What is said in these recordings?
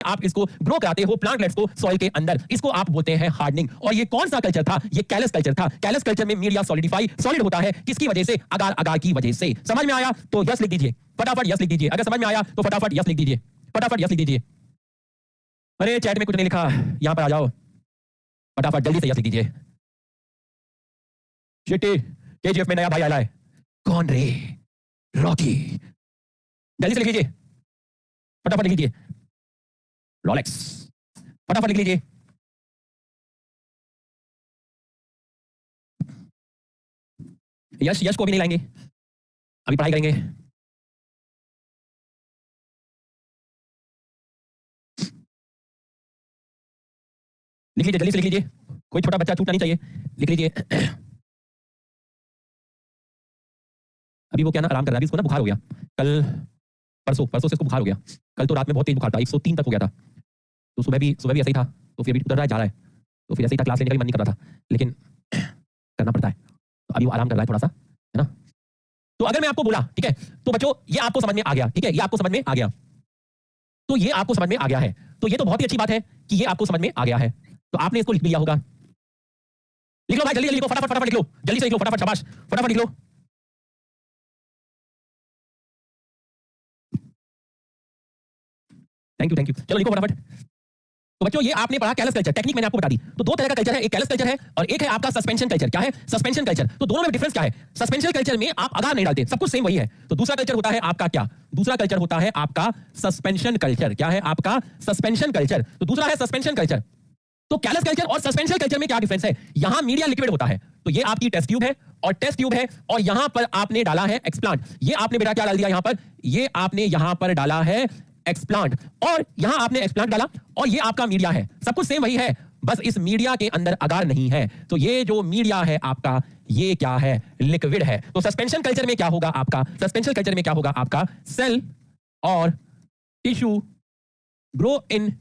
आप इसको ग्रो कराते हो प्लांटलेट्स को सॉइल के अंदर, इसको आप बोलते हैं हार्डनिंग। और ये कौन सा कल्चर था? ये कैलस कल्चर था। कैलस कल्चर में मीडिया सॉलिडिफाई सॉलिड होता है, किसकी वजह से? अगार अगार की वजह से। समझ में आया तो यस लिख दीजिए, फटाफट यस लिख दीजिए। अगर समझ में आया तो फटाफट यस लिख दीजिए, फटाफट यस लिख दीजिए। अरे चैट में कुछ नहीं लिखा, यहां पर आ जाओ, फटाफट जल्दी से यस लिख दीजिए। शिटी, केजीएफ में नया भाई आया है, कौन रे? रॉकी, जल्दी से लिख लीजिए, फटाफट लिख लीजिए। रोलेक्स, फटाफट लिख लीजिए। यश, यश को भी नहीं लाएंगे, अभी पढ़ाई करेंगे। लिख लीजिए, जल्दी से लिख लीजिए, कोई छोटा बच्चा छूटना नहीं चाहिए, लिख लीजिए। अभी वो क्या ना आराम कर रहा है, इसको ना बुखार हो गया कल परसों से इसको बुखार हो गया। कल तो रात में बहुत तेज बुखार था, 103 तक हो गया था। तो सुबह भी ऐसा ही था, तो फिर भी उतर रहा है, जा रहा है। तो फिर ऐसे ही था, क्लास लेने का भी मन नहीं कर रहा था, लेकिन करना पड़ता है। तो अभी वो आराम कर रहा है थोड़ा सा, है ना। तो अगर मैं आपको बोला, ठीक है, तो बच्चों ये आपको समझ में आ गया, ठीक है, ये आपको समझ में आ गया, तो ये आपको समझ में आ गया है, तो ये तो बहुत ही अच्छी बात है कि ये आपको समझ में आ गया है। तो आपने इसको लिख लिया होगा, लिख लो भाई, जल्दी जल्दी लिखो, फटाफट फटाफट लिख लो, जल्दी से लिख लो, फटाफट, शाबाश, फटाफट लिख लो। थैंक यू, चलो लिखो फटाफट। तो बच्चों ये आपने पढ़ा कैलस कल्चर, टेक्निक मैंने आपको बता दी। तो दो तरह का कल्चर है, एक कैलस कल्चर है और एक है आपका सस्पेंशन कल्चर। क्या है? Suspension culture. तो दोनों में डिफरेंस क्या है? सस्पेंशन कल्चर में आप अगार नहीं डालते, सब कुछ सेम वही है। तो दूसरा कल्चर होता है आपका क्या? दूसरा कल्चर होता है आपका सस्पेंशन कल्चर। क्या है आपका? Suspension culture. तो दूसरा है सस्पेंशन कल्चर। तो कैलस कल्चर और सस्पेंशन कल्चर में क्या डिफरेंस है? यहां मीडिया लिक्विड होता है, तो ये आपकी टेस्ट ट्यूब है और टेस्ट ट्यूब है, और यहां पर आपने डाला है एक्सप्लांट। ये आपने बेटा क्या डाल दिया यहां पर? ये आपने यहां पर डाला है एक्सप्लांट, और यहां आपने एक्सप्लांट डाला, और ये आपका मीडिया है। सब कुछ सेम वही है, बस इस मीडिया के अंदर अगार नहीं है। तो ये जो मीडिया है आपका, ये क्या है? लिक्विड है। तो सस्पेंशन कल्चर में क्या होगा आपका? सस्पेंशन कल्चर में क्या होगा आपका? सेल और tissue grow in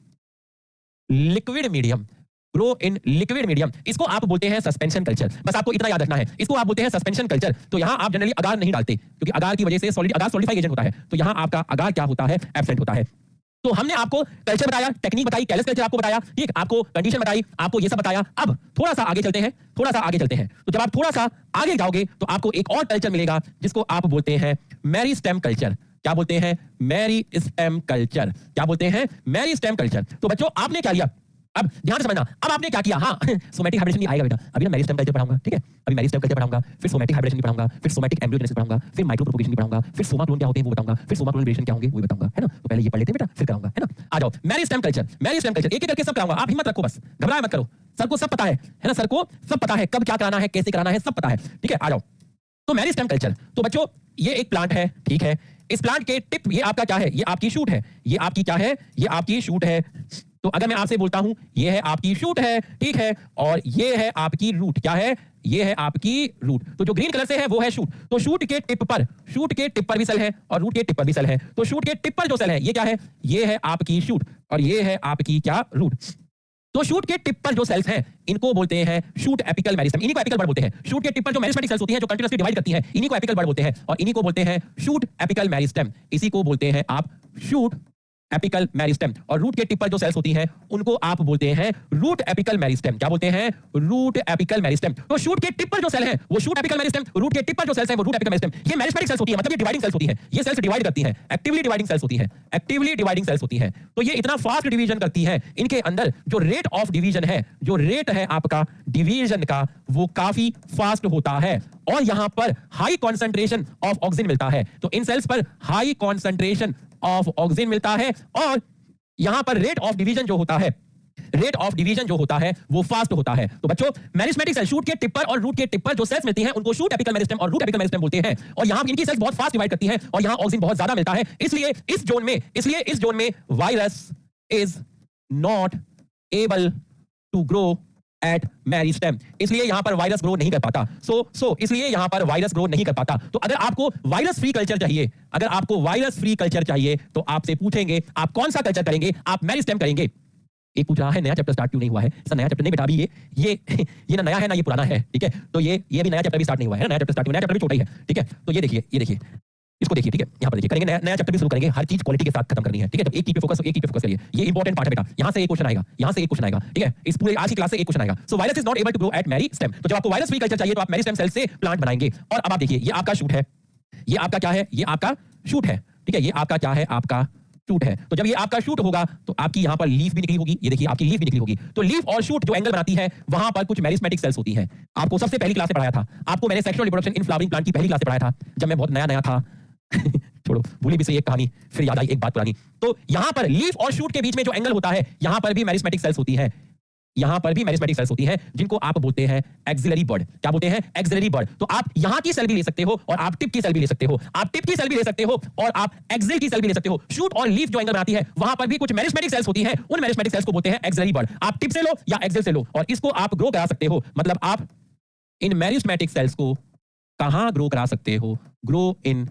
liquid medium, grow in liquid medium. इसको आप बोलते हैं सस्पेंशन कल्चर। बस आपको इतना याद रखना है, इसको आप बोलते हैं सस्पेंशन कल्चर। तो यहां आप जनरली अगार नहीं डालते, क्योंकि अगार की वजह से अगार सॉलिडिफाई एजेंट होता है, तो यहां आपका अगार क्या होता है? एब्सेंट होता है। तो हमने आपको कल्चर बताया, टेक्निक बताई, कैलस कल्चर आपको बताया, ठीक, आपको कंडीशन बताई, आपको ये सब बताया। अब थोड़ा सा आगे चलते हैं, थोड़ा सा आगे चलते हैं। तो जब आप थोड़ा सा आगे जाओगे तो आपको एक और कल्चर मिलेगा, जिसको आप बोलते हैं मेरिस्टेम कल्चर। क्या बोलते हैं? Meristem culture. क्या बोलते हैं? Meristem culture. तो बच्चों आपने क्या लिया? अब ध्यान से समझना, अब आपने क्या किया? हाँ, सोमैटिक हाइब्रिडेशन भी आएगा बेटा, अभी ना मेरिस्टेम कल्चर पढ़ाऊंगा, ठीक है, अभी मेरिस्टेम कल्चर पढ़ाऊंगा, फिर सोमैटिक हाइब्रिडेशन भी पढ़ाऊंगा, फिर सोमैटिक एम्ब्रियोजेनेसिस पढ़ाऊंगा, फिर माइक्रो प्रोपगेशन भी पढ़ाऊंगा, फिर सोमा क्लोन क्या होते हैं वो बताऊंगा, फिर सोमा क्लोन वेरिएशन क्या होंगे वो भी बताऊंगा, है ना। तो पहले ये पढ़ लेते हैं बेटा, फिर कराऊंगा, है ना। आ जाओ, मेरिस्टेम कल्चर, मेरिस्टेम कल्चर एक एक करके सब कराऊंगा, आप हिम्मत रखो, बस घबराए मत करो, सर को सब पता है ना, सर को सब पता है कब क्या कराना है, कैसे कराना है, सब पता है, ठीक है। आ जाओ, तो मेरिस्टेम कल्चर। तो बच्चों ये एक प्लांट है, ठीक है, इस प्लांट के टिप, ये आपका क्या है? ये आपकी शूट है, ये आपकी क्या है? ये आपकी शूट है। तो अगर मैं आपसे बोलता हूं ये है आपकी शूट है, ठीक है, और ये है आपकी रूट, क्या है? ये है आपकी रूट। तो जो ग्रीन कलर से है वो है शूट। तो शूट के टिप पर भी सेल है और रूट के टिप पर भी सेल है। तो शूट के टिप पर जो सेल है ये क्या है? ये है आपकी शूट, और ये है आपकी क्या? रूट। तो शूट के टिप पर जो सेल्स हैं इनको बोलते हैं शूट एपिकल मेरिस्टेम, इन्हीं को एपिकल बड बोलते हैं। शूट के टिप पर जो मेरिस्टेमिक सेल्स होती हैं जो कंटीन्यूअसली डिवाइड करती हैं, इन्हीं को एपिकल बड बोलते हैं, और इन्हीं को बोलते हैं शूट एपिकल मेरिस्टेम। इसी को बोलते हैं आप शूट एपिकल मेरिस्टेम। और रूट के टिप पर जो सेल्स होती हैं उनको आप बोलते हैं रूट एपिकल मेरिस्टेम। क्या बोलते हैं? Root apical meristem. तो शूट के टिप पर जो सेल है वो शूट एपिकल मेरिस्टेम, रूट के टिप पर जो सेल्स हैं वो रूट एपिकल मेरिस्टेम। ये मेरिस्टेमिक सेल्स होती है, मतलब ये डिवाइडिंग सेल्स होती है, ये सेल्स डिवाइड करती हैं, एक्टिवली डिवाइडिंग सेल्स होती है, एक्टिवली डिवाइडिंग सेल्स होती है। तो ये इतना फास्ट डिवीजन करती है, इनके अंदर जो रेट ऑफ डिवीजन है, जो रेट है आपका डिवीजन का, वो काफी फास्ट होता है, और यहां पर हाई कॉन्सेंट्रेशन ऑफ ऑक्सीजन मिलता है। तो इन सेल्स पर हाई कॉन्सेंट्रेशन ऑफ ऑक्सीजन मिलता है, और यहां पर रेट ऑफ डिवीजन जो होता है, रेट ऑफ डिवीजन जो होता है वो फास्ट होता है। तो बच्चों मेरिस्टेमिक सेल, शूट के टिप पर और रूट के टिप पर जो सेल्स मिलती हैं उनको शूट एपिकल मेरिस्टेम और रूट एपिकल मेरिस्टेम बोलते हैं, और यहां इनकी सेल्स बहुत फास्ट डिवाइड करती हैं और यहां ऑक्सीजन बहुत ज्यादा मिलता है। इसलिए इस जोन में virus is not able to grow at meristem, इसलिए यहां पर वायरस ग्रो नहीं कर पाता। इसलिए यहां पर वायरस ग्रो नहीं कर पाता। तो अगर आपको वायरस फ्री कल्चर चाहिए, अगर आपको वायरस फ्री कल्चर चाहिए तो आपसे पूछेंगे आप कौन सा कल्चर करेंगे? आप मेरिस्टेम करेंगे। एक पूछ रहा है नया चैप्टर स्टार्ट क्यों नहीं हुआ है? सर नया चैप्टर नहीं बेटा, अभी ये ना नया है ना ये पुराना है, ठीक है। तो ये भी नया चैप्टर भी स्टार्ट नहीं हुआ है, नया चैप्टर स्टार्ट हुआ, नया चैप्टर भी छोटा ही है, ठीक है। तो ये देखिए इसको देखिए, ठीक है, यहाँ पर देखिए, करेंगे नया चैप्टर भी शुरू करेंगे, हर चीज क्वालिटी के साथ खत्म करनी है, ठीक है। तो एक चीज पे फोकस करिए, ये इंपॉर्टेंट पार्ट है बेटा, यहाँ से एक क्वेश्चन आएगा, यहाँ से एक क्वेश्चन आएगा, ठीक है, इस पूरे आज की क्लास से एक क्वेश्चन आएगा। So virus is not able to grow at meristem, तो जब आपको वायरस फ्री कल्चर चाहिए तो आप मेरिस्टेम सेल से प्लांट बनाएंगे। और अब आप देखिए, ये आपका शूट है, ये आपका क्या है, ये आपका शूट है, ठीक है, ये आपका क्या है, आपका शूट है। तो जब ये आपका शूट होगा तो आपकी यहां पर लीफ भी निकली होगी, ये देखिए आपकी लीफ भी निकली होगी। तो लीफ और शूट जो एंगल बनाती है, वहां पर कुछ मेरिस्टेमेटिक सेल्स होती हैं। आपको सबसे पहली क्लास में पढ़ाया था, आपको मैंने sexual reproduction in flowering plant की पहली क्लास में पढ़ाया था, जब मैं बहुत नया था। छोड़ो, भूली भी से एक कहानी, फिर याद आई एक बात पुरानी। तो यहां पर लीफ और शूट के बीच में जो एंगल होता है, यहां पर भी मेरिस्टेमेटिक सेल्स होती है, यहां पर भी मेरिस्टेमेटिक सेल्स होती हैं, जिनको आप बोलते हैं एक्सिलरी बड। क्या बोलते हैं? एक्सिलरी बड। तो आप यहां की सेल भी ले सकते हो और आप टिप की सेल भी ले सकते हो, आप टिप की सेल भी ले सकते हो और आप एक्सिल की सेल भी ले सकते हो। शूट और लीफ जो एंगल बनाती है, वहां पर भी कुछ मेरिस्टेमेटिक सेल्स होती हैं, उन मेरिस्टेमेटिक सेल्स को बोलते हैं एक्सिलरी बड। आप टिप से लो या एक्सिल से लो, और इसको आप ग्रो करा सकते हो। मतलब आप इन मेरिस्टेमेटिक सेल्स को कहां ग्रो करा सकते हो? Grow in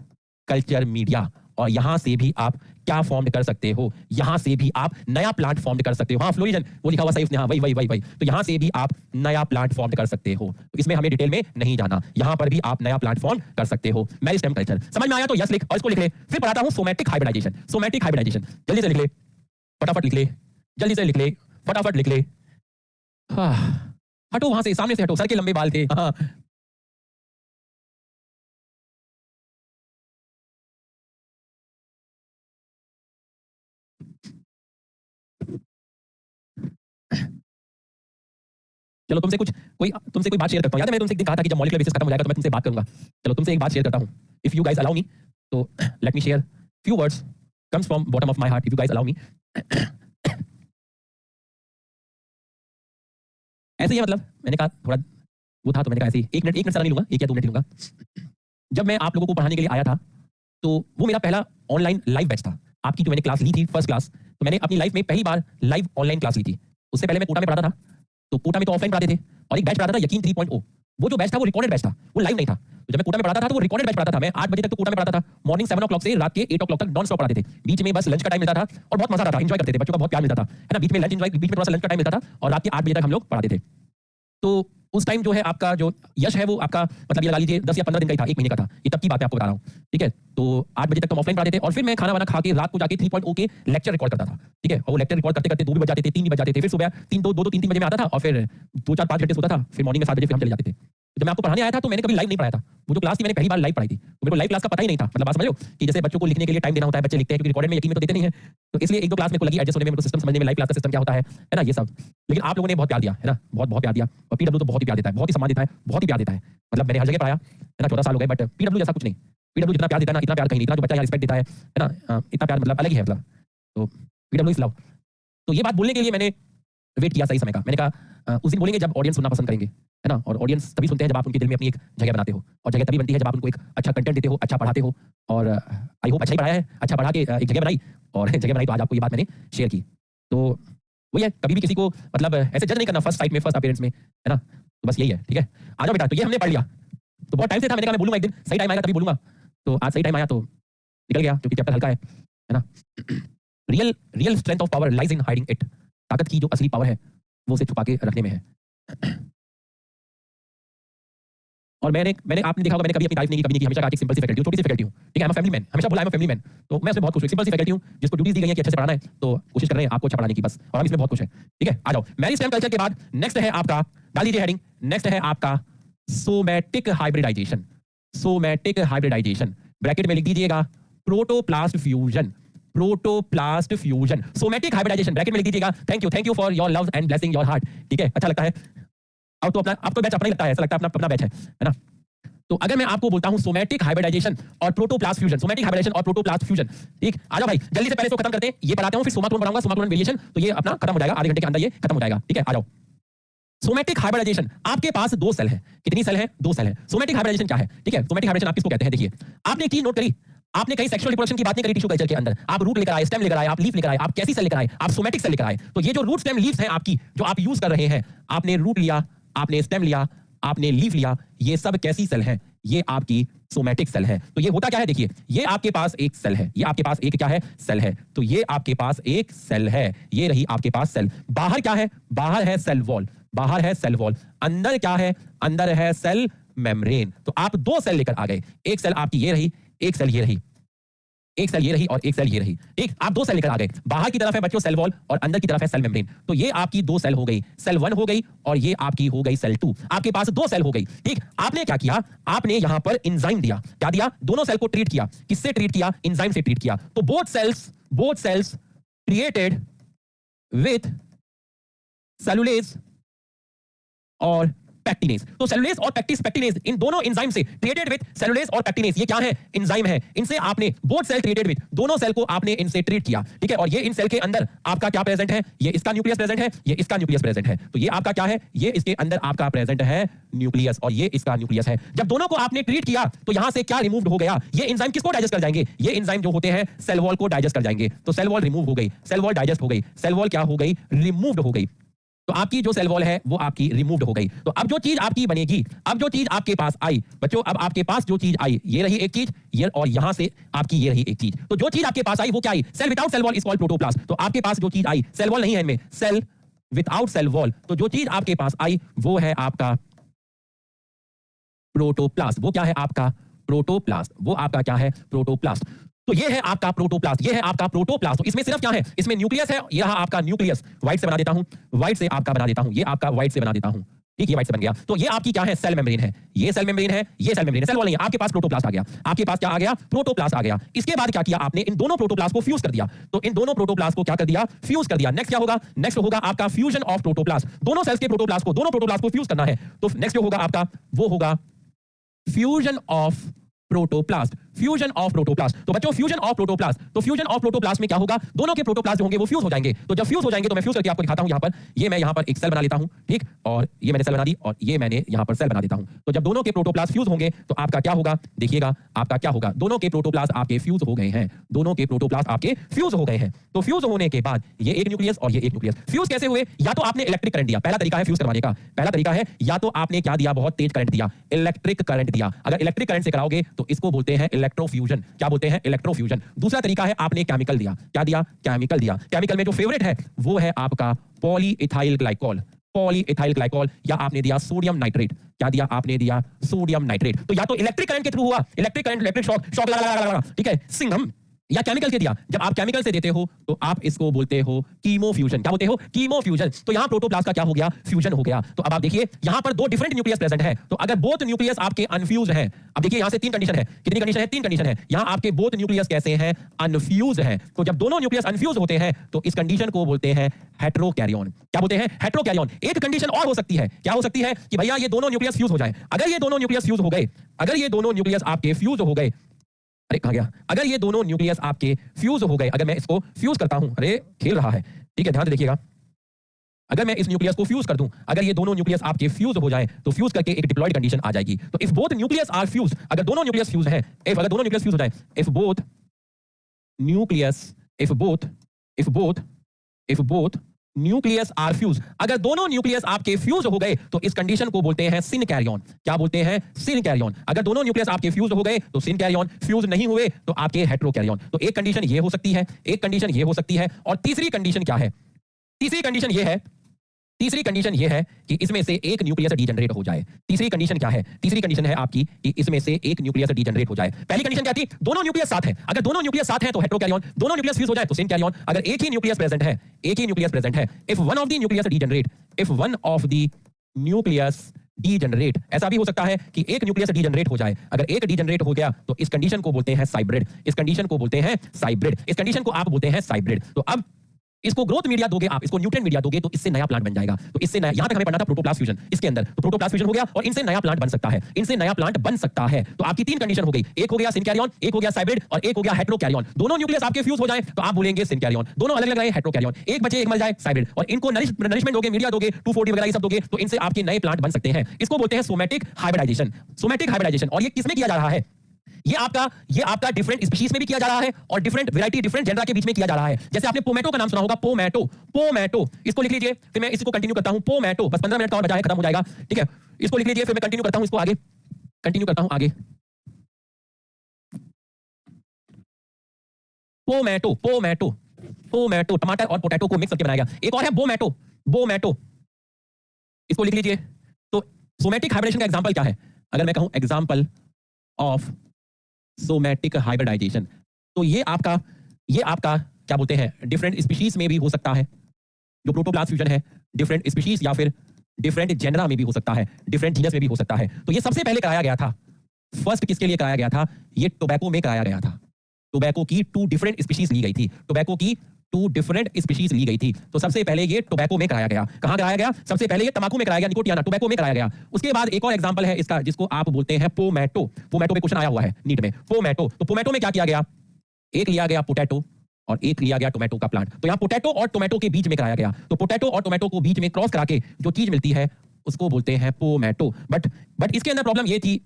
culture media. और यहां से भी आप क्या फॉर्म कर सकते हो? यहां से भी आप नया प्लांट फॉर्म कर सकते हो। हाँ, फ्लोरिजन वो लिखा हुआ सही उसने, हाँ वही। तो यहां से भी आप नया प्लांट फॉर्म कर सकते हो। तो इसमें हमें डिटेल में नहीं जाना, यहां पर भी आप नया प्लांट फॉर्म कर सकते हो। मेरिस्टेम कल्चर समझ में आया तो यस लिख, और इसको लिख ले। फिर पढ़ाता हूं सोमैटिक हाइब्रिडाइजेशन। सोमैटिक हाइब्रिडाइजेशन जल्दी से लिख ले, फटाफट लिख ले, जल्दी से लिख ले, फटाफट लिख ले। हटो वहां से, सामने से हटो, सर के लंबे बाल थे। हाँ, चलो तुमसे कोई बात शेयर करता हूं। याद है मैंने तुमसे एक दिन कहा था कि जब मॉलिक्यूलर बेसिस खत्म हो जाएगा तो मैं तुमसे बात करूंगा। चलो तुमसे एक बात शेयर करता हूं, if you guys allow me, तो let me share few words comes from bottom of my heart, if you guys allow me. ऐसे ही है, मतलब मैंने कहा थोड़ा वो था, तो मैंने कहा ऐसे ही 1 मिनट सारा नहीं लूंगा, 1 या 2 मिनट लूंगा। जब मैं आप लोगों को पढ़ाने के लिए आया था, तो वो मेरा पहला ऑनलाइन लाइव बैच था। आपकी जो मैंने क्लास ली थी, फर्स्ट क्लास, तो मैंने अपनी लाइफ में पहली बार लाइव ऑनलाइन क्लास ली थी। उससे पहले मैं कोटा में पढ़ाता था, तो कोटा में तो ऑफलाइन पढ़ाते थे, और एक बैच पढ़ाता था यकीन 3.0। वो जो बैच था वो रिकॉर्डेड बैच था, वो लाइव नहीं था। तो जब मैं कोटा में पढ़ाता था तो वो रिकॉर्डेड बैच पढ़ाता था। मैं 8 बजे तक तो कोटा में पढ़ाता था, मॉर्निंग 7 o'clock से रात के 8 o'clock तक नॉन स्टॉप पढ़ाते थे। बीच में बस लंच का टाइम मिलता था और बहुत मजा आता था, एंजॉय करते थे, बच्चों का बहुत प्यार मिलता था, है ना। बीच में लंच एंजॉय, बीच में थोड़ा सा लंच का टाइम मिलता था, और रात के 8 बजे तक हम लोग पढ़ाते थे। तो उस टाइम जो है आपका जो यश है वो आपका मतलब ये लगा लीजिए 10 या 15 दिन का ही था, 1 महीने का था। ये तब की बात है, आपको बता रहा हूँ, ठीक है। तो 8 बजे तक तो ऑफलाइन पढ़ाते थे, और फिर मैं खाना वाना खा के रात को जाके 3.0 के लेक्चर रिकॉर्ड करता था, ठीक है। और वो लेक्चर रिकॉर्ड करते करते 2 भी बज जाते थे, 3 भी बज जाते थे। फिर सुबह 3 बजे में आता था, और फिर 2-4-5 घंटे सोता था, फिर मॉर्निंग में 7 बजे फिर हम चले जाते थे। तो जब मैं आपको पढ़ाने आया था तो मैंने कभी लाइव नहीं पढ़ाया था। वो जो क्लास थी मैंने पहली बार लाइव पढ़ाई थी, तो मेरे को लाइव क्लास का पता ही नहीं था। मतलब बात समझ लो कि जैसे बच्चों को लिखने के लिए टाइम देना होता है, बच्चे लिखते हैं, क्योंकि रिकॉर्डेड में यकीन में तो देते नहीं है। तो इसलिए 1-2 क्लास मेरे को लगी एडजस्ट होने में, मेरे को सिस्टम समझने में, लाइव क्लास का सिस्टम क्या होता है ना, ये सब। लेकिन आप लोगों ने बहुत प्यार दिया, है ना, बहुत प्यार दिया। और पीडब्ल्यू तो बहुत ही प्यार देता है, बहुत ही सम्मान देता है, बहुत ही प्यार देता है। मतलब मैंने हर जगह पढ़ाया, है ना, 14 साल हो गए, बट पीडब्ल्यू जैसा कुछ नहीं। पीडब्ल्यू जितना प्यार देता है ना, इतना प्यार कहीं नहीं। इतना जो बच्चा यहाँ रिस्पेक्ट देता है ना, इतना प्यार मतलब अलग ही है, मतलब। तो पीडब्ल्यू इज लव। तो ये बात बोलने के लिए मैंने वेट किया सही समय का। मैंने कहा उस दिन बोलेंगे जब ऑडियंस सुनना पसंद करेंगे, है ना। और ऑडियंस तभी सुनते हैं जब आप उनके दिल में अपनी एक जगह बनाते हो, और जगह तभी बनती है जब आप उनको एक अच्छा कंटेंट देते हो, अच्छा पढ़ाते हो। और आई होप अच्छा ही पढ़ाया है, अच्छा पढ़ा के एक जगह बनाई, और जगह बनाई तो आज आपको ये बात मैंने शेयर की। तो वही है, कभी भी किसी को मतलब ऐसे जज नहीं करना फर्स्ट साइट में, फर्स्ट अपीयरेंस में, है ना। तो बस यही है, ठीक है। आ जाओ बेटा, तो ये हमने पढ़ लिया। तो बहुत टाइम से था, मैंने कहा मैं बोलूंगा एक दिन, सही टाइम आएगा तभी बोलूंगा। तो आज सही टाइम आया तो निकल गया, क्योंकि चैप्टर हल्का है ना। Real strength of power lies in hiding it. ताकत की जो असली पावर है वो उसे छुपा के रखने में है। और मैंने आपने देखा होगा, मैंने कभी अपनी तारीफ नहीं की, कभी नहीं की, हमेशा कहा कि सिंपल सी फैकल्टी हूं, छोटी सी फैकल्टी हूं, ठीक है। I am a family man, हमेशा बोला I am a family man. तो मैं उसमें बहुत खुश हूं, सिंपल सी फैकल्टी हूं, जिसको ड्यूटीज दी गई है कि अच्छे से पढ़ाना है, तो कोशिश कर रहे हैं आपको अच्छा पढ़ाने की, बस। और हम इसमें बहुत खुश हैं, ठीक है। आ जाओ, मेरिस्टेम कल्चर के बाद नेक्स्ट है आपका, डाल दीजिए हेडिंग, नेक्स्ट है आपका somatic hybridization. Somatic hybridization bracket में लिख दीजिएगा protoplast fusion. Protoplast fusion, somatic hybridization bracket में लिख दीजिएगा। Thank you for your love and blessing your heart, ठीक है। अच्छा लगता है अब तो अपना, आपको बैच अपना ही लगता है, ऐसा लगता है अपना बैच है ना। तो अगर मैं आपको बोलता हूं सोमैटिक हाइब्रिडाइजेशन और प्रोटोप्लास्ट फ्यूजन, सोमैटिक हाइब्रिडाइजेशन और प्रोटोप्लास्ट फ्यूजन, ठीक। आ जाओ भाई, जल्दी से पहले इसको खत्म करते हैं, ये पढ़ाते हूं, फिर सोमाटोन पढ़ाऊंगा, सोमाटोन वेरिएशन, तो ये अपना खत्म हो जाएगा, आधे घंटे के अंदर ये खत्म हो जाएगा, ठीक है। आ जाओ, सोमैटिक हाइब्रिडाइजेशन, आपके पास 2 सेल है। कितनी सेल है? 2 सेल है। सोमैटिक हाइब्रिडाइजेशन क्या है, ठीक है। सोमैटिक हाइब्रिडाइजेशन आप किसको कहते हैं? देखिए, आपने एक चीज नोट करी, आपने कहीं सेक्सुअल रिप्रोडक्शन की बात नहीं करी टिश्यू कल्चर के अंदर। आप रूट लेकर आए, स्टेम लेकर आए, आप लीफ लेकर आए, आप कैसी सेल लेकर आए, आप सोमैटिक सेल लेकर आए। तो ये जो रूट स्टेम लीव्स हैं आपकी, जो आप यूज कर रहे हैं, आपने रूट लिया, आपने स्टेम लिया, आपने लीफ लिया, ये सब कैसी सेल है? ये आपकी सोमैटिक सेल है। तो ये होता क्या है, देखिए, ये आपके पास एक सेल है, ये आपके पास एक क्या है? सेल है। तो ये आपके पास एक सेल है, ये रही आपके पास सेल। बाहर क्या है? बाहर है सेल वॉल, बाहर है सेल वॉल। अंदर क्या है? अंदर है सेल मेम्ब्रेन। तो आप 2 सेल लेकर आ गए, एक सेल आपकी ये रही, एक सेल ये रही, एक सेल ये रही और एक सेल ये रही। ठीक, आप दो सेल लेकर आ गए। बाहर की तरफ है बच्चों सेल वॉल और अंदर की तरफ है सेल मेम्ब्रेन। तो ये आपकी दो सेल हो गई, सेल 1 हो गई और ये आपकी हो गई सेल 2। आपके पास दो सेल हो गई। ठीक, आपने क्या किया, आपने यहां पर एंजाइम दिया। क्या दिया? दोनों सेल को ट्रीट किया। किससे ट्रीट किया? एंजाइम से ट्रीट किया। तो both cells treated with cellulase और पैक्टिनेज। तो सेलुलेज और पैक्टिनेज इन दोनों एंजाइम से ट्रीटेड विद सेलुलेज और पैक्टिनेज, ये क्या है? एंजाइम है। इनसे आपने बोथ सेल ट्रीटेड विद, दोनों सेल को आपने इनसे ट्रीट किया। ठीक है, और ये इन सेल के अंदर आपका क्या प्रेजेंट है? ये इसका न्यूक्लियस प्रेजेंट है, ये इसका न्यूक्लियस प्रेजेंट है। तो ये आपका क्या है? ये इसके अंदर आपका प्रेजेंट है न्यूक्लियस और ये इसका न्यूक्लियस है। जब दोनों को आपने ट्रीट किया तो यहां से क्या रिमूव्ड हो गया? ये एंजाइम किसको डाइजेस्ट कर जाएंगे? ये एंजाइम जो होते हैं सेल वॉल को डाइजेस्ट कर जाएंगे। तो सेल वॉल रिमूव हो गई, सेल वॉल डाइजेस्ट हो गई, सेल वॉल क्या हो गई? रिमूव्ड हो गई। तो आपकी जो सेल वॉल है वो आपकी रिमूव्ड हो गई। तो अब जो चीज आपकी बनेगी, अब जो चीज आपके पास आई बच्चों, अब आपके पास जो चीज आई ये रही एक चीज, ये और यहां से आपकी ये रही एक चीज। तो जो चीज आपके पास आई वो क्या आई? Cell without cell wall is called protoplast. तो आपके पास जो चीज आई, सेल वॉल नहीं है इनमें, सेल विदाउट सेल वॉल, तो जो चीज आपके पास आई वो है आपका प्रोटोप्लास्ट। वो क्या है? आपका प्रोटोप्लास्ट। वो आपका क्या है? प्रोटोप्लास्ट। तो ये है आपका प्रोटोप्लास्ट, ये है आपका प्रोटोप्लास्ट। तो इसमें सिर्फ क्या है? इसमें न्यूक्लियस है। ये रहा आपका न्यूक्लियस, व्हाइट से बना देता हूं, व्हाइट से आपका बना देता हूं, ये आपका व्हाइट से बना देता हूं। ठीक, ये व्हाइट से बन गया। तो ये आपकी क्या है? सेल मेम्ब्रेन है। ये सेल मेम्ब्रेन है, ये सेल मेम्ब्रेन है, सेल वॉल नहीं है। आपके पास प्रोटोप्लास्ट आ गया, आपके पास क्या आ गया? प्रोटोप्लास्ट आ गया। इसके बाद क्या किया आपने? इन दोनों प्रोटोप्लास्ट को फ्यूज कर दिया। तो इन दोनों प्रोटोप्लास्ट को क्या कर दिया? फ्यूज कर दिया। नेक्स्ट क्या होगा? नेक्स्ट होगा आपका फ्यूजन ऑफ प्रोटोप्लास्ट। दोनों सेल्स के प्रोटोप्लास्ट को, दोनों प्रोटोप्लास्ट को फ्यूज करना है। तो नेक्स्ट जो होगा आपका वो होगा fusion of protoplast. Fusion of protoplast. तो बच्चों फ्यूजन ऑफ प्रोटोप्लास्ट, तो फ्यूजन ऑफ प्रोटोप्लास्ट में क्या होगा? दोनों के प्रोटोप्लास्ट जो होंगे वो फ्यूज हो जाएंगे। तो जब फ्यूज हो जाएंगे तो मैं फ्यूज करके आपको दिखाता हूं। यहां पर ये मैं यहां पर एक सेल बना लेता हूं। ठीक, और ये मैंने सेल बना दी और ये मैंने यहां पर सेल बना देता हूं। तो जब दोनों के प्रोटोप्लास्ट फ्यूज होंगे तो आपका क्या होगा? देखिएगा आपका क्या होगा? दोनों के प्रोटोप्लास्ट आपके फ्यूज हो गए हैं, दोनों के प्रोटोप्लास्ट आपके फ्यूज हो गए हैं। तो फ्यूज होने के बाद ये एक न्यूक्लियस और ये एक न्यूक्लियस फ्यूज कैसे हुए? या तो आपने इलेक्ट्रिक करंट दिया, पहला तरीका है फ्यूज करवाने का, पहला तरीका है, या तो आपने क्या दिया? बहुत तेज करंट दिया, इलेक्ट्रिक करंट दिया। अगर इलेक्ट्रिक करंट से कराओगे तो इसको बोलते हैं इलेक्ट्रोफ्यूजन। क्या बोलते हैं? इलेक्ट्रोफ्यूजन। दूसरा तरीका है आपने केमिकल दिया। क्या दिया? केमिकल दिया। केमिकल में जो फेवरेट है वो है आपका पॉलीइथाइल ग्लाइकॉल, पॉलीइथाइल ग्लाइकॉल, या आपने दिया सोडियम नाइट्रेट। क्या दिया? आपने दिया सोडियम नाइट्रेट। तो या तो इलेक्ट्रिक करंट के थ्रू हुआ, electric current, electric shock, shock लगा, ठीक है, सिंघम, या केमिकल के दिया। जब आप केमिकल से देते हो तो आप इसको बोलते हो कीमोफ्यूजन। क्या बोलते हो? कीमोफ्यूजन। तो यहां प्रोटोप्लास्ट का क्या हो गया? फ्यूजन हो गया। तो अब आप देखिए यहां पर दो डिफरेंट न्यूक्लियस प्रेजेंट है। तो अगर बोथ न्यूक्लियस आपके अनफ्यूज हैं, अब देखिए यहां से तीन कंडीशन है। कितनी कंडीशन है? तीन कंडीशन है। यहां आपके बोथ न्यूक्लियस कैसे हैं? अनफ्यूज हैं। तो जब दोनों न्यूक्लियस अनफ्यूज होते हैं तो इस कंडीशन को बोलते हैं हेटेरोकैरियोन। क्या बोलते हैं? हेटेरोकैरियोन। एक कंडीशन और हो सकती है, क्या हो सकती है? कि भैया ये दोनों न्यूक्लियस फ्यूज हो जाए। अगर ये दोनों न्यूक्लियस फ्यूज हो गए, अगर ये दोनों न्यूक्लियस आपके फ्यूज हो गए, अरे कहां गया? अगर ये दोनों न्यूक्लियस आपके फ्यूज हो गए, अगर मैं इसको फ्यूज करता हूं, अरे खेल रहा है, ठीक है, ध्यान से देखिएगा। अगर मैं इस न्यूक्लियस को फ्यूज कर दूं, अगर ये दोनों न्यूक्लियस आपके फ्यूज हो जाए तो फ्यूज करके एक डिप्लॉयड कंडीशन आ जाएगी। तो if both nucleus are fuse, अगर दोनों न्यूक्लियस फ्यूज हैं, इफ अगर दोनों न्यूक्लियस फ्यूज हो जाए, if both nucleus, if both nucleus are fuse, अगर दोनों न्यूक्लियस आपके फ्यूज हो गए तो इस कंडीशन को बोलते हैं सिनकैरियन। क्या बोलते हैं? सिनकैरियन। अगर दोनों न्यूक्लियस आपके फ्यूज हो गए तो सिनकैरियन, फ्यूज नहीं हुए तो आपके हेटेरोकैरियन। तो एक कंडीशन ये हो सकती है, एक कंडीशन ये हो सकती है, और तीसरी कंडीशन क्या है? तीसरी कंडीशन ये है, तीसरी कंडीशन ये है कि इसमें से एक न्यूक्लियस डीजनरेट हो जाए। तीसरी कंडीशन क्या है? तीसरी कंडीशन है आपकी कि इसमें से एक न्यूक्लियस डीजनरेट हो जाए। पहली कंडीशन क्या थी? दोनों न्यूक्लियस साथ हैं। अगर दोनों न्यूक्लियस साथ हैं तो हेटेरोकैरियोन, दोनों न्यूक्लियस फ्यूज हो जाए तो सिनकैरियोन। अगर एक ही न्यूक्लियस प्रेजेंट है, एक ही न्यूक्लियस प्रेजेंट है, if one of the nucleus degenerate, if one of the nucleus degenerate, ऐसा भी हो सकता है कि एक न्यूक्लियस डीजनरेट हो जाए। अगर एक डीजनरेट हो गया तो इस कंडीशन को बोलते हैं साइब्रिड। इस कंडीशन को बोलते हैं साइब्रिड। इस कंडीशन को आप बोलते हैं साइब्रिड। तो अब इसको ग्रोथ मीडिया दोगे आप, इसको न्यूट्रिएंट मीडिया दोगे तो इससे नया प्लांट बन जाएगा। तो इससे नया, यहां तक हमें पढ़ना था प्रोटोप्लास्ट फ्यूजन, इसके अंदर तो प्रोटोप्लास्ट फ्यूजन हो गया और इनसे नया प्लांट बन सकता है, इनसे नया प्लांट बन सकता है। तो आपकी तीन कंडीशन हो गई, एक हो गया सिनकैरियोन, एक हो गया साइब्रिड और एक हो गया हेटेरोकैरियोन। दोनों न्यूक्लियस आपके फ्यूज हो जाए तो आप बोलेंगे सिनकैरियोन, दोनों अलग अलग रहे हेटेरोकैरियोन, एक बचे एक मर जाए साइब्रिड, और इनको नरिशमेंट दोगे, मीडिया दोगे, 240 वगैरह ये सब दोगे तो इनसे आपके नए प्लांट बन सकते हैं। इसको बोलते हैं सोमैटिक हाइब्रिडाइजेशन। सोमैटिक हाइब्रिडाइजेशन, और ये किसमें किया जा रहा है? ये आपका डिफरेंट स्पीशीज में भी किया जा रहा है और डिफरेंट वैरायटी, डिफरेंट जेनरा के बीच में किया जा रहा है। जैसे आपने पोमैटो का नाम सुना होगा, पोमैटो, इसको लिख लीजिए, फिर मैं इसको कंटिन्यू करता हूं। पोमैटो, बस 15 मिनट का और बचा है, खत्म हो जाएगा, ठीक है। इसको लिख लीजिए, फिर मैं कंटिन्यू करता हूं इसको आगे, कंटिन्यू करता हूं आगे। पोमैटो, टमाटर और पोटैटो को मिक्स करके बनाया गया। एक और है बोमैटो, इसको लिख लीजिए। तो सोमैटिक हाइब्रिडेशन का एग्जांपल क्या है? अगर मैं कहूं एग्जांपल ऑफ सोमैटिक हाइब्रिडाइजेशन। तो ये आपका क्या बोलते हैं, डिफरेंट स्पीशीज में भी हो सकता है, जो प्रोटोप्लास्ट फ्यूजन है, डिफरेंट स्पीशीज या फिर डिफरेंट जेनरा में भी हो सकता है, डिफरेंट जीनस में भी हो सकता है। तो ये सबसे पहले कराया गया था, फर्स्ट किसके लिए कराया गया था, ये टोबैको में कराया गया था। टोबैको की 2 डिफरेंट स्पीशीज ली गई थी, टोबैको की 2 डिफरेंट स्पीशीज ली गई थी। तो सबसे पहले ये टोबैको में कराया गया। कहां कराया गया? सबसे पहले ये तंबाकू में कराया गया, निकोटियाना, टोबैको में कराया गया। उसके बाद एक और एग्जांपल है इसका, जिसको आप बोलते हैं पोमैटो। पोमैटो पे क्वेश्चन आया हुआ है नीट में, पोमैटो। तो पोमैटो में क्या किया गया, एक लिया गया पोटैटो और एक लिया गया टोमेटो का प्लांट। तो यहां पोटैटो और टोमेटो के बीच में कराया गया। तो पोटैटो और टोमेटो को बीच में क्रॉस करा के जो चीज मिलती है उसको बोलते हैं पोमैटो। बट इसके अंदर प्रॉब्लम ये थी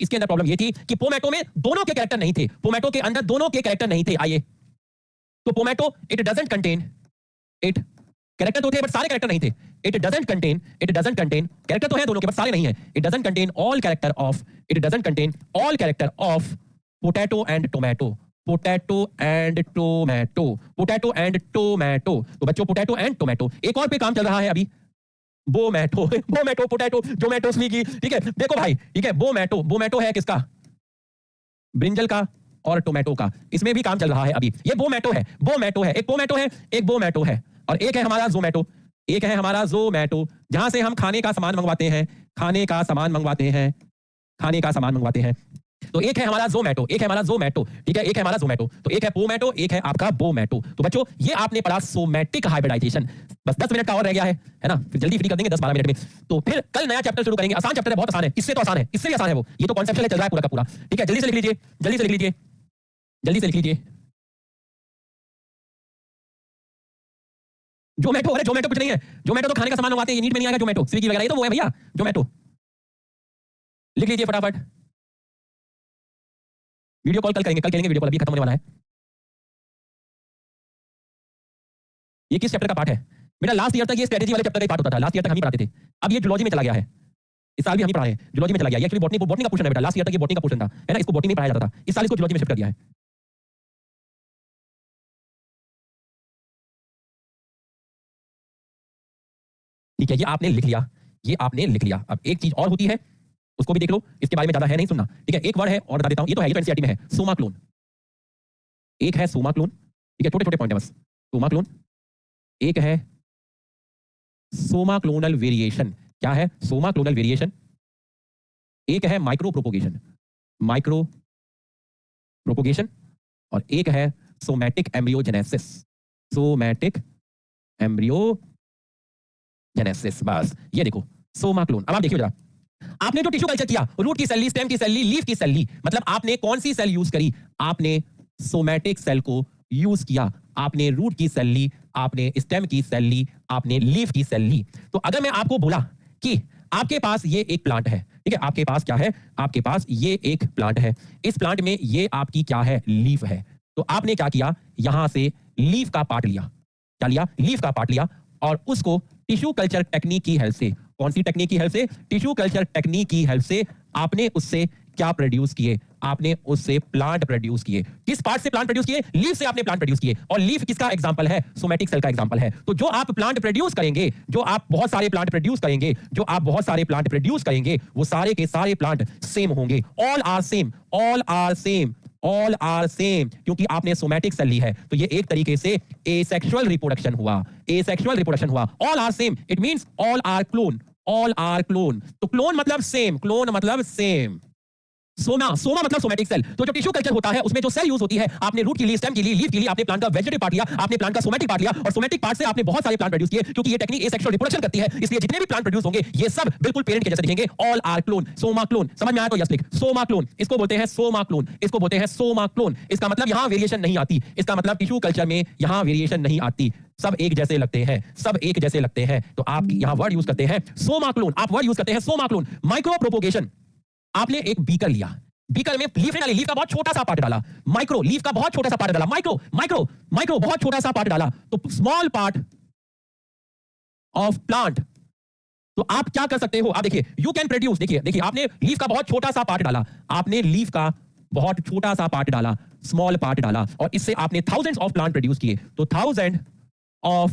कि पोमैटो में दोनों के कैरेक्टर नहीं थे, पोमैटो के अंदर दोनों के कैरेक्टर नहीं थे। आइए, तो pomato it doesn't contain, it character तो थे बट सारे कैरेक्टर नहीं थे। इट डजंट कंटेन कैरेक्टर तो है दोनों के बट सारे नहीं है। It doesn't contain all character of potato and tomato, potato and tomato. तो बच्चों पोटैटो एंड टोमेटो। एक और पे काम चल रहा है अभी, बोमैटो पोटैटो जोमेटो स्विगी, ठीक है। देखो भाई, ठीक है, बोमैटो है किसका, ब्रिंजल का और टोमेटो का, इसमें भी काम चल रहा है अभी। ये बोमैटो है, एक बोमैटो है और एक है हमारा जोमैटो, जहां से हम खाने का सामान मंगवाते हैं। तो एक है हमारा जोमैटो, ठीक है, एक है हमारा जोमैटो। तो एक है पोमैटो, एक है आपका बोमैटो। तो बच्चों ये आपने पढ़ा सोमैटिक हाइब्रिडाइजेशन। बस 10 मिनट का और रह गया है ना, फिर जल्दी फ्री कर देंगे 10-12 मिनट में। तो फिर कल नया चैप्टर शुरू करेंगे। आसान चैप्टर है, बहुत आसान है, इससे तो आसान है, इससे भी आसान है वो। ये तो कॉन्सेप्चुअल चल रहा है पूरा का पूरा, ठीक है। जल्दी से लिख लीजिए। जोमैटो, अरे जोमैटो कुछ नहीं है, जोमैटो तो खाने का सामान मंगवाते हैं, ये नीट में नहीं आएगा जोमैटो, स्विगी वगैरह, ये तो वो है भैया जोमैटो। लिख लीजिए फटाफट। वीडियो कॉल कल करेंगे वीडियो कॉल, अभी खत्म होने वाला है। ये किस चैप्टर का पार्ट है बेटा? लास्ट ईयर तक ये स्ट्रेटेजी वाले चैप्टर का पार्ट होता था, लास्ट ईयर तक हम ही पढ़ाते थे। अब ये जूलॉजी में चला गया है, इस साल भी हम ही पढ़ाए हैं, जूलॉजी में चला गया। ये एक्चुअली बॉटनी का पोर्शन है बेटा, लास्ट ईयर तक ये बॉटनी का पोर्शन था, है ना, इसको बॉटनी में पढ़ाया जाता था, इस साल इसको जूलॉजी में शिफ्ट कर दिया है। ठीक है, ये आपने लिख लिया। अब एक चीज और होती है, उसको भी देख लो, इसके बारे में ज्यादा है नहीं सुनना, ठीक है। एक वर्ड है और बता देता हूं, ये तो है, ये तो एनसीईआरटी में है, सोमा क्लोन। एक है सोमा क्लोन, ठीक है, छोटे छोटे पॉइंट है बस। सोमा क्लोन, एक है सोमा क्लोनल वेरिएशन। क्या है? Soma clonal variation. एक है माइक्रो प्रोपोगेशन और एक है सोमैटिक एम्ब्रियोजेनेसिस। बस ये देखो सोमा क्लोन। अब आप देखिए जरा, आपने जो टिश्यू कल्चर किया, रूट की सेल, स्टेम की सेल, लीफ की सेल, मतलब आपने कौन सी सेल यूज करी? आपने सोमैटिक सेल को यूज किया। आपने रूट की सेल ली, आपने स्टेम की सेल ली, आपने लीफ की सेल ली। तो अगर मैं आपको बोला कि आपके पास ये एक प्लांट है, ठीक है, आपके पास क्या है? आपके पास ये एक प्लांट है, इस प्लांट में ये आपकी क्या है? लीफ है। तो आपने क्या किया? यहां से लीफ का पार्ट लिया। क्या लिया? लीफ का पार्ट लिया और उसको टिश्यू कल्चर टेक्निक की हेल्प से, कौन सी टेक्निक की हेल्प से? टिश्यू कल्चर टेक्निक की हेल्प से आपने उससे क्या प्रोड्यूस किए? आपने उससे प्लांट प्रोड्यूस किए। किस पार्ट से प्लांट प्रोड्यूस किए? लीफ से आपने प्लांट प्रोड्यूस किए। और लीफ किसका एग्जांपल है? सोमैटिक सेल का एग्जांपल है। तो जो आप प्लांट प्रोड्यूस करेंगे, जो आप बहुत सारे प्लांट प्रोड्यूस करेंगे, वो सारे के सारे प्लांट सेम होंगे। ऑल आर सेम, क्योंकि आपने सोमैटिक सेल ली है। तो ये एक तरीके से एसेक्सुअल रिप्रोडक्शन हुआ। All are same, it means all are clone. तो क्लोन मतलब सेम। सोमा मतलब सोमैटिक सेल। तो जो टिश्यू कल्चर होता है उसमें जो सेल यूज होती है, आपने रूट के लिए, स्टेम के लिए, लीफ के लिए आपने प्लांट का वेजिटेटिव पार्ट लिया, आपने प्लांट का सोमैटिक पार्ट लिया और सोमैटिक पार्ट से आपने बहुत सारे प्लांट प्रोड्यूस किए। क्योंकि ये टेक्निक एसेक्सुअल रिप्रोडक्शन करती है, इसलिए जितने भी प्लांट प्रोड्यूस होंगे ये सब बिल्कुल पेरेंट के जैसे दिखेंगे। All are clone, soma clone. समझ में आया तो यस लिख। सोमा क्लोन, इसको बोलते हैं सोमा क्लोन। इसका मतलब यहां वेरिएशन नहीं आती। इसका मतलब टिश्यू कल्चर में यहां वेरिएशन नहीं आती, सब एक जैसे लगते हैं। तो आप यहां वर्ड यूज करते हैं सोमा क्लोन, माइक्रो प्रोपोगेशन। आपने एक बीकर लिया, बीकर में लीफ डाली, लीफ का बहुत छोटा सा पार्ट डाला, लीफ का बहुत छोटा सा पार्ट डाला, माइक्रो बहुत छोटा सा पार्ट डाला, तो स्मॉल पार्ट ऑफ प्लांट। तो आप क्या कर सकते हो? आप देखिए, यू कैन प्रोड्यूस। देखिए आपने लीफ का बहुत छोटा सा पार्ट डाला, स्मॉल पार्ट डाला और इससे आपने थाउजेंड्स ऑफ प्लांट प्रोड्यूस किए। तो thousand of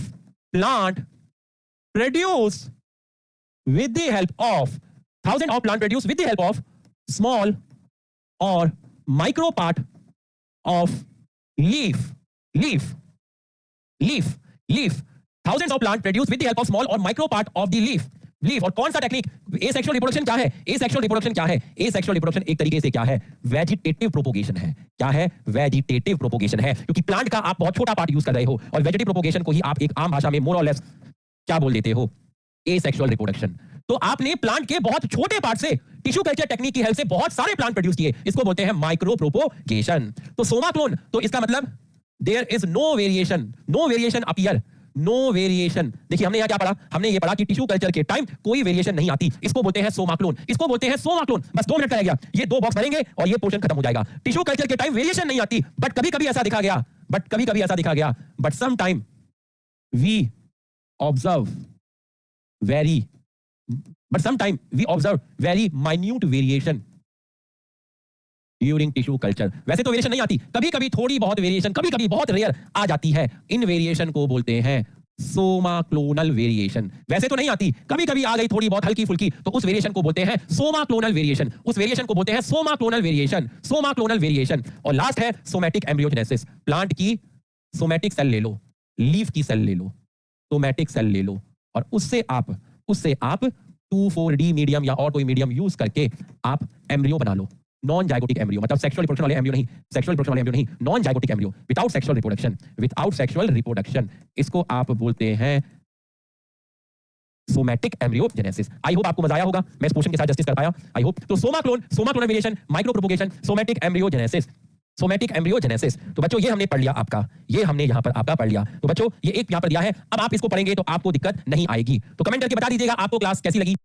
plant produce with the help of small और micro part of leaf. Thousands of plants produce with the help of small or micro part of the leaf. और कौन सा technique? Asexual reproduction क्या है? Asexual reproduction क्या है? Asexual reproduction एक तरीके से क्या है? वेजिटेटिव प्रोपोगेशन है। क्या है? वेजिटेटिव प्रोपोगेशन है, क्योंकि प्लांट का आप बहुत छोटा पार्ट यूज कर रहे हो और वेजिटेटिव प्रोपोगेशन को ही आप एक आम भाषा में मोर और लेस क्या बोल देते हो? Asexual reproduction. तो आपने प्लांट के बहुत छोटे पार्ट से टिश्यू कल्चर टेक्निक की हेल्प से बहुत सारे प्लांट प्रोड्यूस किए, इसको बोलते हैं माइक्रो प्रोपोगेशन। तो सोमा क्लोन, तो इसका मतलब there is no variation appear, no variation. देखिए हमने यहां क्या पढ़ा? हमने ये पढ़ा कि टिश्यू कल्चर के टाइम कोई वेरिएशन नहीं आती, इसको बोलते हैं सोमा क्लोन, इसको बोलते हैं सोमा क्लोन। बस 2 मिनट का रह गया, ये 2 बॉक्स भरेंगे और ये पोर्शन खत्म हो जाएगा। टिश्यू कल्चर के टाइम वेरिएशन नहीं आती, बट कभी-कभी ऐसा दिखा गया, but some time we observe very minute variation during tissue culture. वैसे तो वेरिएशन नहीं आती, कभी-कभी थोड़ी बहुत वेरिएशन, कभी-कभी बहुत रेयर आ जाती है। इन वेरिएशन को बोलते हैं सोमा क्लोनल वेरिएशन। वैसे तो नहीं आती, कभी-कभी आ गई थोड़ी बहुत हल्की फुल्की, तो उस वेरिएशन को बोलते हैं Soma clonal variation. Soma clonal variation. और लास्ट है सोमैटिक एम्ब्रियोजेनेसिस। प्लांट की सोमैटिक सेल ले लो, लीफ की सेल ले लो, सोमैटिक सेल ले लो और उससे आप 2,4-D मीडियम या और कोई मीडियम यूज करके आप एम्ब्रियो बना लो। नॉन जाइगोटिक एम्ब्रियो, मतलब सेक्सुअल रिप्रोडक्शन वाले एम्ब्रियो नहीं, non zygotic embryo without sexual reproduction. इसको आप बोलते हैं सोमैटिक एम्ब्रियोजेनेसिस। आई होप आपको मजा आया होगा, मैं इस पोर्शन के साथ जस्टिस कर पाया, आई होप। तो Soma clonal variation, micro propagation, somatic embryogenesis. तो बच्चों ये हमने पढ़ लिया आपका, ये हमने यहां पर आपका पढ़ लिया। तो बच्चों ये एक यहां पर दिया है, अब आप इसको पढ़ेंगे तो आपको दिक्कत नहीं आएगी। तो कमेंट करके बता दीजिएगा आपको क्लास कैसी लगी।